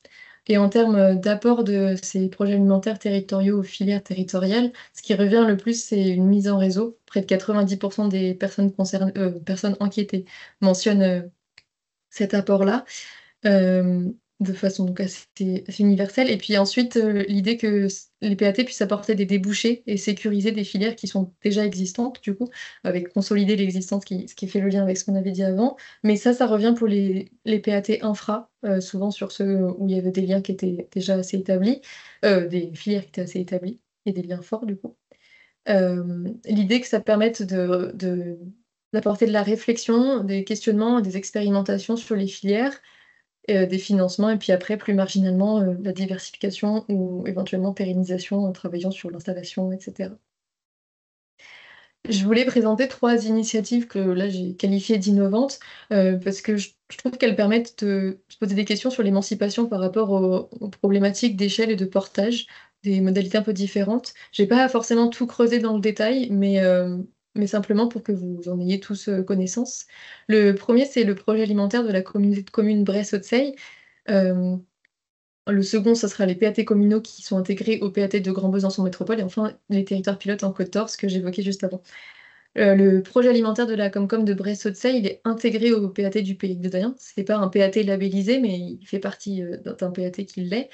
Et en termes d'apport de ces projets alimentaires territoriaux aux filières territoriales, ce qui revient le plus, c'est une mise en réseau. Près de 90% des personnes enquêtées mentionnent cet apport-là de façon donc assez universelle. Et puis ensuite, l'idée que les PAT puissent apporter des débouchés et sécuriser des filières qui sont déjà existantes, du coup, avec consolider l'existence, ce qui fait le lien avec ce qu'on avait dit avant. Mais ça revient pour les PAT infra, souvent sur ceux où il y avait des liens qui étaient déjà assez établis, des filières qui étaient assez établies, et des liens forts, du coup. L'idée que ça permette d'apporter de la réflexion, des questionnements, des expérimentations sur les filières, des financements et puis après, plus marginalement, la diversification ou éventuellement pérennisation en travaillant sur l'installation et cetera. Je voulais présenter 3 initiatives que là j'ai qualifiées d'innovantes, parce que je trouve qu'elles permettent de se poser des questions sur l'émancipation par rapport aux problématiques d'échelle et de portage, des modalités un peu différentes. J'ai pas forcément tout creusé dans le détail, mais simplement pour que vous en ayez tous, connaissance. Le premier, c'est le projet alimentaire de la communauté de communes Bresse-Haute-Seille. Hem, le second, ça sera les PAT communaux qui sont intégrés au PAT de Grand Besançon Métropole et enfin les territoires pilotes en Côte d'Or, ce que j'évoquais juste avant. Le projet alimentaire de la Comcom de Bresse-Haute-Seille, il est intégré au PAT du Pays de Dorian. C'est pas un PAT labellisé, mais il fait partie, d'un PAT qui l'est.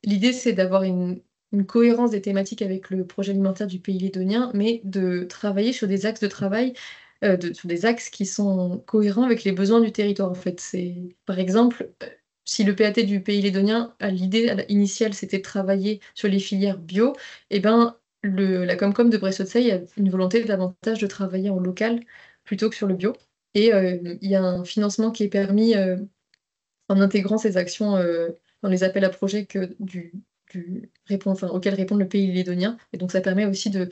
L'idée, c'est d'avoir une cohérence des thématiques avec le projet alimentaire du Pays lédonien, mais de travailler sur des axes de travail, sur des axes qui sont cohérents avec les besoins du territoire, en fait. C'est par exemple, si le PAT du Pays lédonien, l'idée initiale, c'était de travailler sur les filières bio, et ben, la Comcom de Brest-Haute-Seille a une volonté davantage de travailler en local plutôt que sur le bio. Et il y a un financement qui est permis en intégrant ces actions dans les appels à projets auxquels répond le pays lédonien. Et donc ça permet aussi de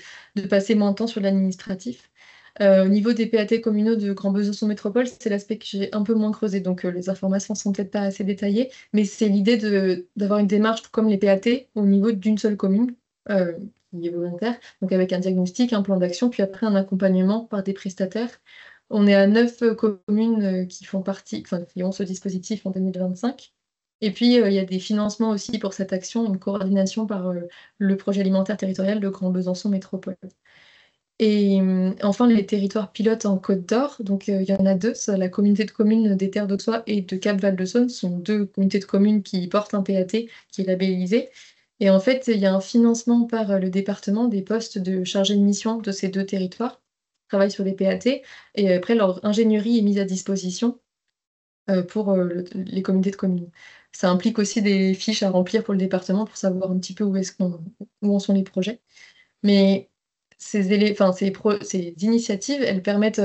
passer moins de temps sur l'administratif. Au niveau des PAT communaux de Grand Besançon Métropole, c'est l'aspect que j'ai un peu moins creusé, donc les informations sont peut-être pas assez détaillées, mais c'est l'idée d'avoir une démarche comme les PAT au niveau d'une seule commune, euh, qui est volontaire, donc avec un diagnostic, un plan d'action, puis après un accompagnement par des prestataires. On est à 9 communes qui font partie, enfin, qui ont ce dispositif en 2025. Et puis, il y a des financements aussi pour cette action, une coordination par le projet alimentaire territorial de Grand Besançon Métropole. Et enfin, les territoires pilotes en Côte d'Or, donc il y en a deux, c'est la communauté de communes des Terres d'Auxois et de Cap-Val-de-Saône, ce sont deux communautés de communes qui portent un PAT qui est labellisé. Et en fait, il y a un financement par le département des postes de chargés de mission de ces deux territoires, qui travaillent sur les PAT, et après leur ingénierie est mise à disposition pour les communautés de communes. Ça implique aussi des fiches à remplir pour le département pour savoir un petit peu où en sont les projets. Mais ces initiatives, elles permettent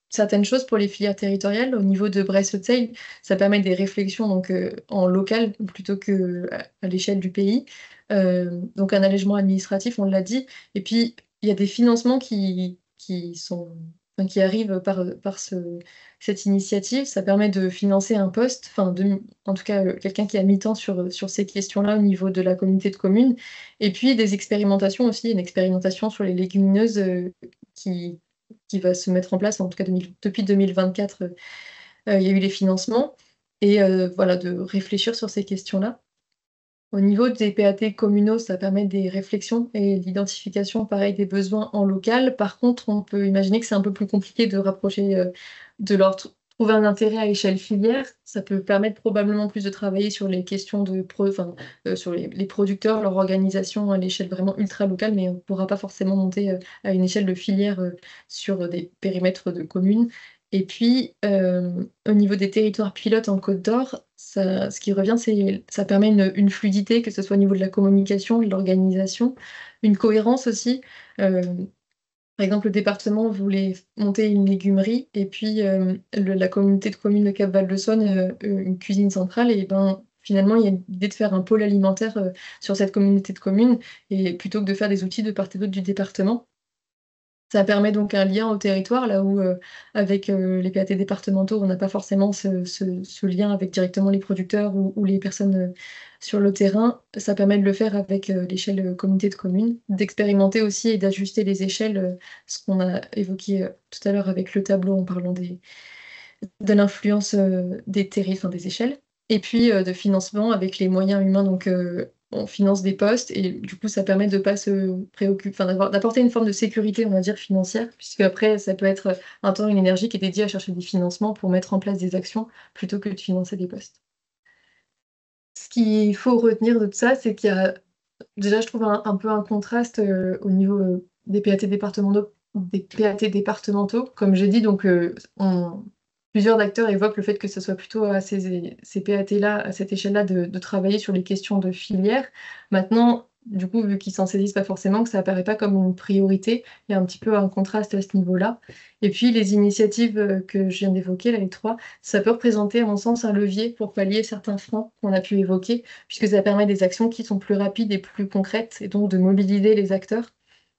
certaines choses pour les filières territoriales. Au niveau de Brest-Haute-Seille, ça permet des réflexions donc, en local plutôt qu'à l'échelle du pays. Donc un allègement administratif, on l'a dit. Et puis, il y a des financements qui arrivent par cette initiative. Ça permet de financer un poste, en tout cas quelqu'un qui a mis temps sur ces questions-là au niveau de la communauté de communes. Et puis des expérimentations aussi, une expérimentation sur les légumineuses qui, qui va se mettre en place, en tout cas depuis 2024, il y a eu les financements, et voilà, de réfléchir sur ces questions-là. Au niveau des PAT communaux, ça permet des réflexions et l'identification, pareil, des besoins en local. Par contre, on peut imaginer que c'est un peu plus compliqué de rapprocher, de leur trouver un intérêt à échelle filière. Ça peut permettre probablement plus de travailler sur les questions sur les producteurs, leur organisation à l'échelle vraiment ultra locale, mais on ne pourra pas forcément monter à une échelle de filière sur des périmètres de communes. Et puis, au niveau des territoires pilotes en Côte d'Or, ce qui revient, c'est ça permet une fluidité, que ce soit au niveau de la communication, de l'organisation, une cohérence aussi. Euh, Par exemple, le département voulait monter une légumerie, et puis la communauté de communes de Cap-Val-de-Saône, une cuisine centrale, et ben finalement, il y a l'idée de faire un pôle alimentaire sur cette communauté de communes, et plutôt que de faire des outils de part et d'autre du département. Ça permet donc un lien au territoire, là où, avec, les PAT départementaux, on n'a pas forcément ce lien avec directement les producteurs ou les personnes, sur le terrain. Ça permet de le faire avec, l'échelle, communauté de communes, d'expérimenter aussi et d'ajuster les échelles, ce qu'on a évoqué, tout à l'heure avec le tableau en parlant de l'influence, des échelles et puis, de financement avec les moyens humains donc, on finance des postes et du coup ça permet de pas se enfin d'apporter une forme de sécurité, on va dire financière, puisque après ça peut être, un temps, une énergie qui est dédiée à chercher des financements pour mettre en place des actions, plutôt que de financer des postes. Ce qu'il faut retenir de tout ça, c'est qu'il y a déjà je trouve un peu un contraste, au niveau, des PAT départementaux. Comme j'ai dit donc, on plusieurs acteurs évoquent le fait que ce soit plutôt à ces PAT-là, à cette échelle-là de travailler sur les questions de filière. Maintenant, du coup, vu qu'ils s'en saisissent pas forcément, que ça apparaît pas comme une priorité, il y a un petit peu un contraste à ce niveau-là. Et puis les initiatives, que je viens d'évoquer là, les 3, ça peut représenter à mon sens un levier pour pallier certains freins qu'on a pu évoquer, puisque ça permet des actions qui sont plus rapides et plus concrètes et donc de mobiliser les acteurs,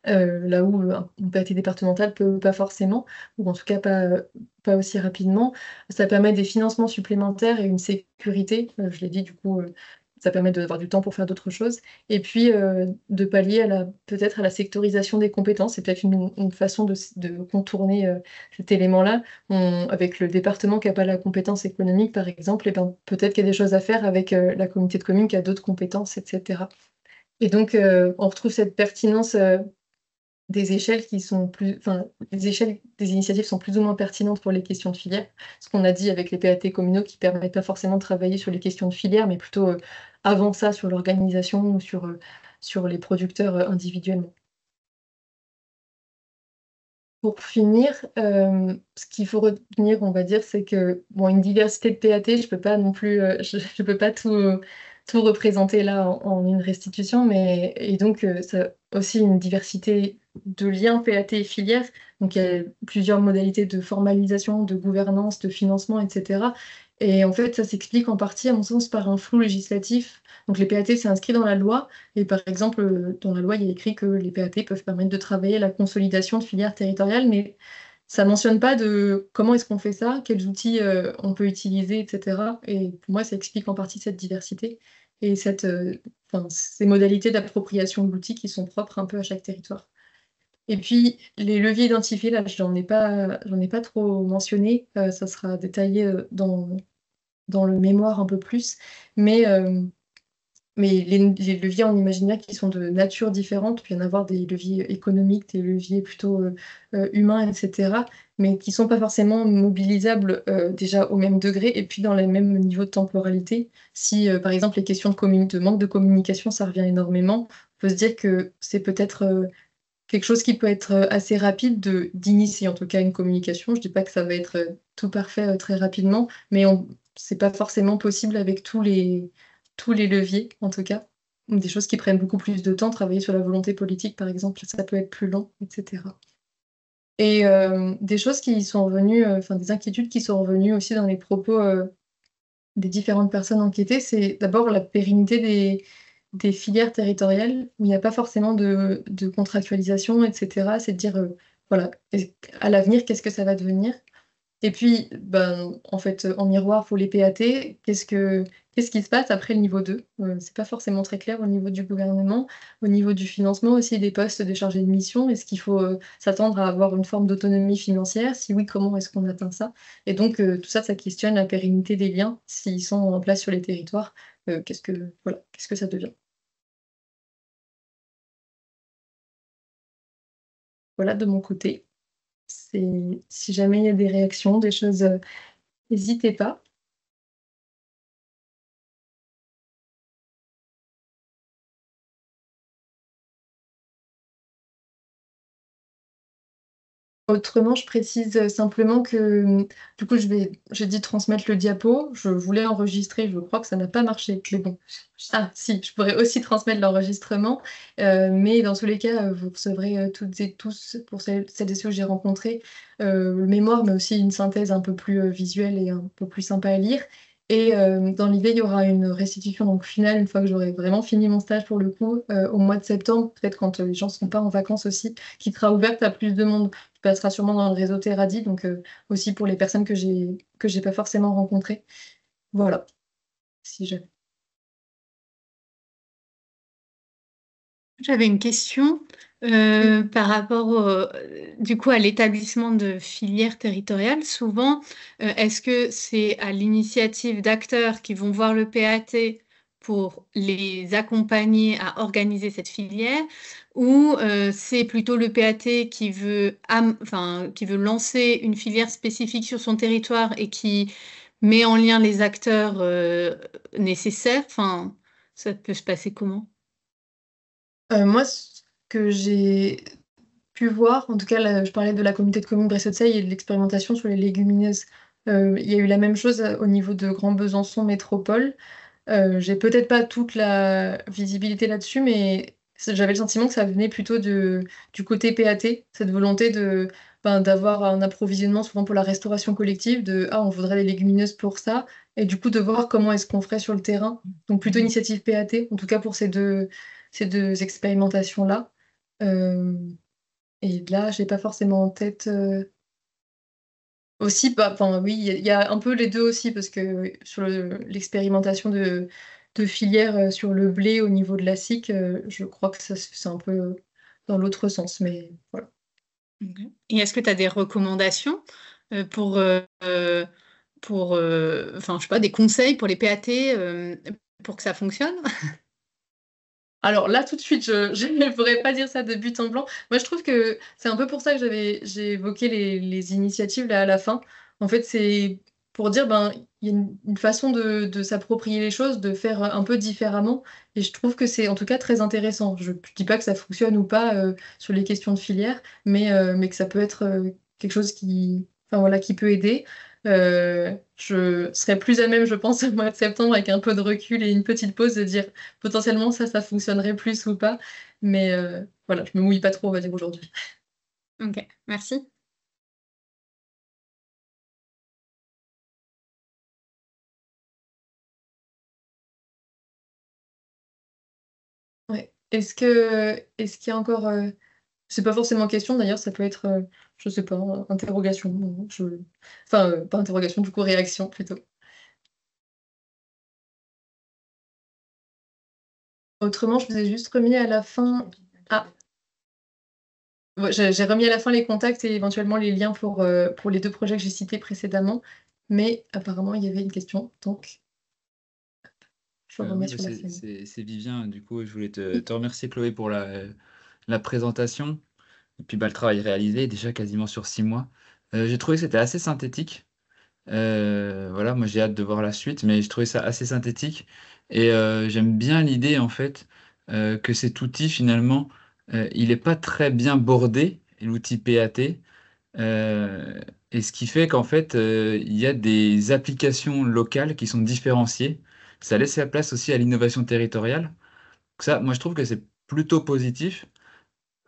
là où, un PAT départemental peut pas forcément ou en tout cas pas aussi rapidement. Ça permet des financements supplémentaires et une sécurité, je l'ai dit du coup, ça permet d'avoir du temps pour faire d'autres choses et puis, de pallier à la peut-être à la sectorisation des compétences. C'est peut-être une façon de contourner, cet élément-là. Avec le département qui a pas la compétence économique par exemple et ben, peut-être qu'il y a des choses à faire avec, la communauté de communes qui a d'autres compétences et cetera et donc, on retrouve cette pertinence, des échelles qui sont plus enfin, les échelles des initiatives sont plus ou moins pertinentes pour les questions de filière. Ce qu'on a dit avec les PAT communaux qui permettent pas forcément de travailler sur les questions de filière, mais plutôt, avant ça sur l'organisation ou sur les producteurs, individuellement. Pour finir, ce qu'il faut retenir, on va dire, c'est que, bon, une diversité de PAT, je peux pas non plus, je peux pas tout représenter là en une restitution, mais et donc, ça aussi une diversité de liens PAT et filières. Donc il y a plusieurs modalités de formalisation, de gouvernance, de financement et cetera et en fait, ça s'explique en partie, à mon sens, par un flou législatif. Donc les PAT, c'est inscrit dans la loi et par exemple, dans la loi, il y a écrit que les PAT peuvent permettre de travailler à la consolidation de filières territoriales, mais ça mentionne pas de comment est-ce qu'on fait ça, quels outils, on peut utiliser et cetera et pour moi, ça explique en partie cette diversité et enfin, ces modalités d'appropriation de l'outil qui sont propres un peu à chaque territoire. Et puis les leviers identifiés, là, j'en ai pas trop mentionné, ça sera détaillé, dans le mémoire un peu plus, mais les leviers en imaginaire qui sont de nature différente, il peut y en avoir des leviers économiques, des leviers plutôt, humains et cetera, mais qui sont pas forcément mobilisables, déjà au même degré et puis dans les mêmes niveaux de temporalité. Si, par exemple, les questions de manque de communication, ça revient énormément, on peut se dire que c'est peut-être, quelque chose qui peut être, assez rapide d'initier en tout cas une communication. Je dis pas que ça va être, tout parfait, très rapidement, mais c'est pas forcément possible avec tous les leviers en tout cas. Des choses qui prennent beaucoup plus de temps, travailler sur la volonté politique par exemple, ça peut être plus lent et cetera. Et des choses qui sont revenues, enfin des inquiétudes qui sont revenues aussi dans les propos, des différentes personnes enquêtées, c'est d'abord la pérennité des filières territoriales où il n'y a pas forcément de contractualisation et cetera. C'est de dire, voilà, à l'avenir, qu'est-ce que ça va devenir? Et puis, ben, en fait, en miroir pour les PAT, qu'est-ce qui se passe après le niveau 2? C'est pas forcément très clair au niveau du gouvernement, au niveau du financement aussi des postes de chargés de mission. Est-ce qu'il faut, s'attendre à avoir une forme d'autonomie financière? Si oui, comment est-ce qu'on atteint ça? Et donc, tout ça, ça questionne la pérennité des liens, s'ils sont en place sur les territoires, qu'est-ce que ça devient? Voilà de mon côté. C'est si jamais il y a des réactions, des choses, n'hésitez pas. Autrement, je précise, simplement que, du coup, j'ai dit transmettre le diapo. Je voulais enregistrer, je crois que ça n'a pas marché, mais bon. Ah si, je pourrais aussi transmettre l'enregistrement, mais dans tous les cas, vous recevrez, toutes et tous, pour celles et ceux que j'ai rencontrés, le mémoire, mais aussi une synthèse un peu plus, visuelle et un peu plus sympa à lire Et dans l'idée, il y aura une restitution donc, finale une fois que j'aurai vraiment fini mon stage pour le coup, au mois de septembre, peut-être quand les gens ne seront pas en vacances aussi, qui sera ouverte à plus de monde, qui passera sûrement dans le réseau Terradi, donc aussi pour les personnes que j'ai pas forcément rencontrées. Voilà, si jamais. J'avais une question Oui. par rapport du coup à l'établissement de filières territoriales. Souvent, est-ce que c'est à l'initiative d'acteurs qui vont voir le PAT pour les accompagner à organiser cette filière, ou c'est plutôt le PAT qui veut, enfin, qui veut lancer une filière spécifique sur son territoire et qui met en lien les acteurs nécessaires? Enfin, ça peut se passer comment? Moi, ce que j'ai pu voir, en tout cas, là, je parlais de la communauté de communes Bresse-Haute-Seille et de l'expérimentation sur les légumineuses. Il y a eu la même chose au niveau de Grand Besançon Métropole. J'ai peut-être pas toute la visibilité là-dessus, mais j'avais le sentiment que ça venait plutôt du côté PAT, cette volonté d'avoir un approvisionnement souvent pour la restauration collective, on voudrait des légumineuses pour ça, et du coup de voir comment est-ce qu'on ferait sur le terrain. Donc plutôt initiative PAT, en tout cas pour ces deux expérimentations-là. Euh, et là, j'ai pas forcément en tête. Aussi, enfin oui, il y a un peu les deux aussi, parce que sur l'expérimentation de filière sur le blé au niveau de la SIC, je crois que ça, c'est un peu dans l'autre sens, mais voilà. Ok. Et est-ce que tu as des recommandations euh, pour, euh, euh, enfin, je sais pas, des conseils pour les PAT pour que ça fonctionne? Alors là, tout de suite, je ne pourrais pas dire ça de but en blanc. Moi, je trouve que c'est un peu pour ça que j'ai évoqué les initiatives là à la fin. En fait, c'est pour dire, ben, il y a une façon de s'approprier les choses, de faire un peu différemment. Et je trouve que c'est en tout cas très intéressant. Je ne dis pas que ça fonctionne ou pas sur les questions de filière, mais que ça peut être quelque chose enfin, voilà, qui peut aider. Je serais plus à même, je pense, au mois de septembre, avec un peu de recul et une petite pause, de dire potentiellement ça fonctionnerait plus ou pas. Mais voilà, je me mouille pas trop, on va dire aujourd'hui. Ok, merci. Ouais. Est-ce qu'il y a encore. C'est pas forcément question d'ailleurs, ça peut être, je sais pas, interrogation. Enfin, pas interrogation, du coup, réaction plutôt. Autrement, je vous ai juste remis à la fin. Ah, ouais, j'ai remis à la fin les contacts et éventuellement les liens pour les deux projets que j'ai cités précédemment. Mais apparemment, il y avait une question, donc je remets Oui, bah, sur la scène. c'est Vivien. Du coup, je voulais te remercier, Chloé, pour la présentation. Et puis, bah, le travail réalisé, déjà quasiment sur 6 mois. J'ai trouvé que c'était assez synthétique. Voilà, moi, j'ai hâte de voir la suite, mais je trouvais ça assez synthétique. Et j'aime bien l'idée, en fait, que cet outil, finalement, il n'est pas très bien bordé, l'outil PAT. Euh, et ce qui fait qu'en fait, il y a des applications locales qui sont différenciées. Ça laisse la place aussi à l'innovation territoriale. Donc ça, moi, je trouve que c'est plutôt positif.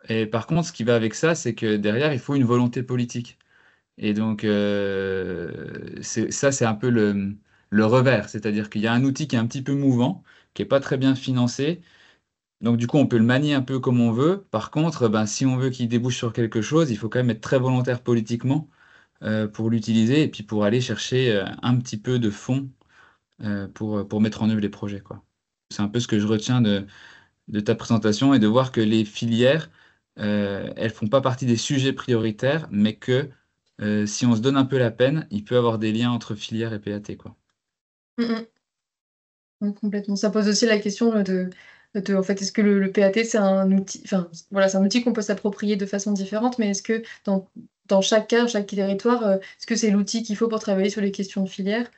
Et par contre, ce qui va avec ça, c'est que derrière, il faut une volonté politique. Et donc, ça, c'est un peu le revers. C'est-à-dire qu'il y a un outil qui est un petit peu mouvant, qui n'est pas très bien financé. Donc, du coup, on peut le manier un peu comme on veut. Par contre, ben, si on veut qu'il débouche sur quelque chose, il faut quand même être très volontaire politiquement pour l'utiliser et puis pour aller chercher un petit peu de fonds pour mettre en œuvre les projets, quoi. C'est un peu ce que je retiens de ta présentation et de voir que les filières, elles font pas partie des sujets prioritaires, mais que si on se donne un peu la peine, il peut y avoir des liens entre filières et PAT, quoi. Mm, mm. Oui, complètement. Ça pose aussi la question en fait, est-ce que le PAT, c'est un outil, enfin, voilà, c'est un outil qu'on peut s'approprier de façon différente, mais est-ce que dans chaque cas, chaque territoire, est-ce que c'est l'outil qu'il faut pour travailler sur les questions de filière?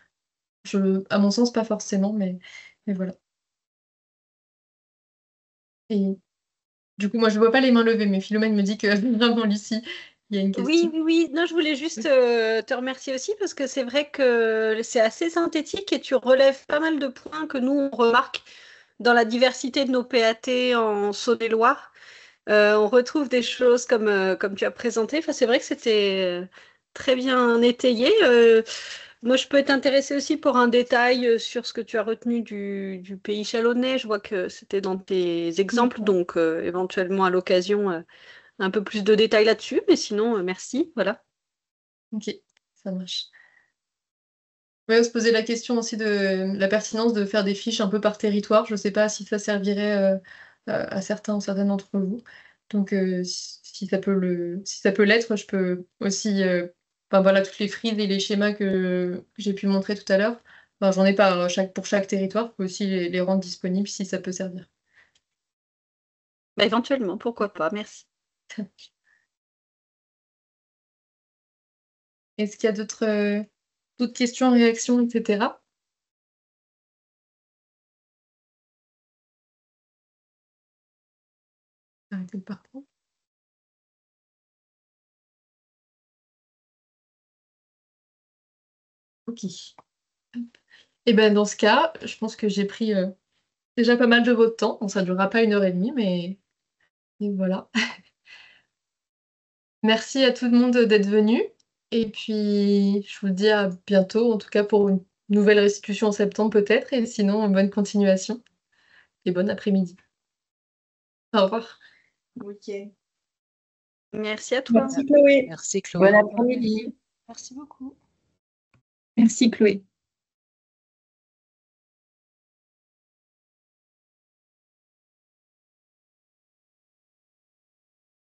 À mon sens, pas forcément, mais voilà. Et du coup, moi, je vois pas les mains levées, mais Philomène me dit que vraiment, Lucie, il y a une Oui, question. oui, oui. Non, je voulais juste te remercier aussi parce que c'est vrai que c'est assez synthétique et tu relèves pas mal de points que nous, on remarque dans la diversité de nos PAT en Saône-et-Loire. On retrouve des choses comme tu as présenté. Enfin, c'est vrai que c'était très bien étayé. Moi, je peux être intéressée aussi pour un détail sur ce que tu as retenu du pays chalonnais. Je vois que c'était dans tes exemples, donc éventuellement à l'occasion, un peu plus de détails là-dessus. Mais sinon, merci. Voilà. Ok, ça marche. Ouais, on se posait la question aussi de la pertinence de faire des fiches un peu par territoire. Je ne sais pas si ça servirait à certains ou certaines d'entre vous. Donc, si ça peut l'être, je peux aussi, enfin voilà, toutes les frises et les schémas que j'ai pu montrer tout à l'heure. Enfin, j'en ai pas pour chaque territoire. Je peux aussi les rendre disponibles si ça peut servir. Bah, éventuellement, pourquoi pas. Merci. Est-ce qu'il y a d'autres questions, réactions, etc. Arrêtez le parcours. Ok. Et ben dans ce cas, je pense que j'ai pris déjà pas mal de votre temps. Bon, ça ne durera pas 1 heure et demie, mais voilà. Merci à tout le monde d'être venu. Et puis, je vous dis à bientôt, en tout cas pour une nouvelle restitution en septembre peut-être. Et sinon, bonne continuation et bon après-midi. Au revoir. Ok. Merci à toi. Merci Chloé. Merci Chloé. Bon après-midi. Merci beaucoup. Merci Chloé.